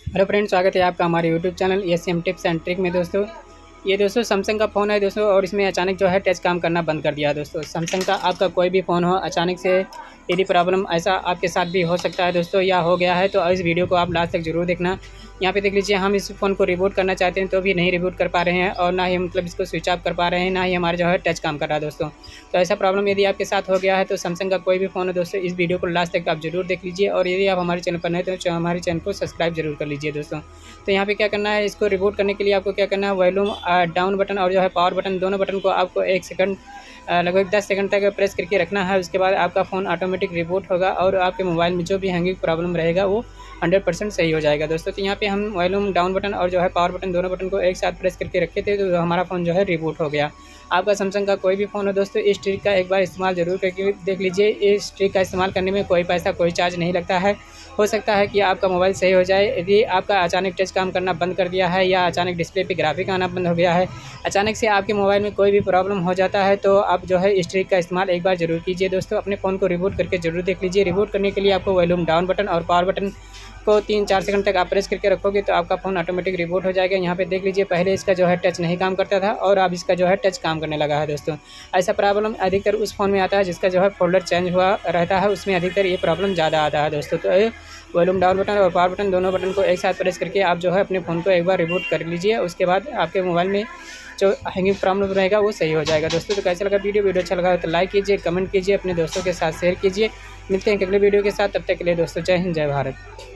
Hello friends, स्वागत है आपका हमारे YouTube channel SM tips and trick में। दोस्तों ये सैमसंग का फ़ोन है दोस्तों, और इसमें अचानक जो है टच काम करना बंद कर दिया है। दोस्तों सैमसंग का आपका कोई भी फ़ोन हो, अचानक से यदि प्रॉब्लम ऐसा आपके साथ भी हो सकता है दोस्तों, या हो गया है, तो इस वीडियो को आप लास्ट तक ज़रूर देखना। यहाँ पे देख लीजिए, हम इस फ़ोन को रिबूट करना चाहते हैं तो भी नहीं रिबूट कर पा रहे हैं, और ना ही इसको स्विच ऑफ कर पा रहे हैं, ना ही हमारा जो है टच काम कर रहा है दोस्तों। तो ऐसा प्रॉब्लम यदि आपके साथ हो गया है तो सैमसंग का कोई भी फ़ोन है दोस्तों, इस वीडियो को लास्ट तक आप ज़रूर देख लीजिए। और यदि आप हमारे चैनल पर नए तो हमारे चैनल को सब्सक्राइब जरूर कर लीजिए दोस्तों। तो यहाँ पे क्या करना है, इसको रिबूट करने के लिए आपको क्या करना है, वॉल्यूम डाउन बटन और जो है पावर बटन, दोनों बटन को आपको 1 सेकंड लगभग 10 सेकंड तक प्रेस करके रखना है। उसके बाद आपका फ़ोन ऑटोमेटिक रिबूट होगा और आपके मोबाइल में जो भी हैंगिंग प्रॉब्लम रहेगा वो 100% सही हो जाएगा दोस्तों। तो यहाँ पे हम वॉल्यूम डाउन बटन और जो है पावर बटन, दोनों बटन को एक साथ प्रेस करके रखे थे, तो हमारा फ़ोन जो है रिबूट हो गया। आपका सैमसंग का कोई भी फ़ोन हो दोस्तों, इस ट्रिक का एक बार इस्तेमाल ज़रूर करके देख लीजिए। इस ट्रिक का इस्तेमाल करने में कोई पैसा, कोई चार्ज नहीं लगता है। हो सकता है कि आपका मोबाइल सही हो जाए। यदि आपका अचानक टच काम करना बंद कर दिया है, या अचानक डिस्प्ले पे ग्राफिक आना बंद हो गया है, अचानक से आपके मोबाइल में कोई भी प्रॉब्लम हो जाता है, तो आप जो है इस ट्रिक का इस्तेमाल एक बार ज़रूर कीजिए दोस्तों। अपने फ़ोन को रिबूट करके ज़रूर देख लीजिए। रिबूट करने के लिए आपको वॉल्यूम डाउन बटन और पावर बटन को 3-4 सेकंड तक आप प्रेस करके रखोगे तो आपका फ़ोन ऑटोमेटिक रिबूट हो जाएगा। यहाँ पे देख लीजिए, पहले इसका जो है टच नहीं काम करता था और अब इसका जो है टच काम करने लगा है दोस्तों। ऐसा प्रॉब्लम अधिकतर उस फ़ोन में आता है जिसका जो है फ़ोल्डर चेंज हुआ रहता है, उसमें अधिकतर ये प्रॉब्लम ज़्यादा आता है दोस्तों। तो वॉल्यूम डाउन बटन और पावर बटन, दोनों बटन को एक साथ प्रेस करके आप जो है अपने फ़ोन को एक बार रिबूट कर लीजिए। उसके बाद आपके मोबाइल में जो हैंगिंग प्रॉब्लम रहेगा वो सही हो जाएगा दोस्तों। तो कैसा लगा वीडियो अच्छा लगा तो लाइक कीजिए, कमेंट कीजिए, अपने दोस्तों के साथ शेयर कीजिए। मिलते हैं अगले वीडियो के साथ, तब तक के लिए दोस्तों जय हिंद, जय भारत।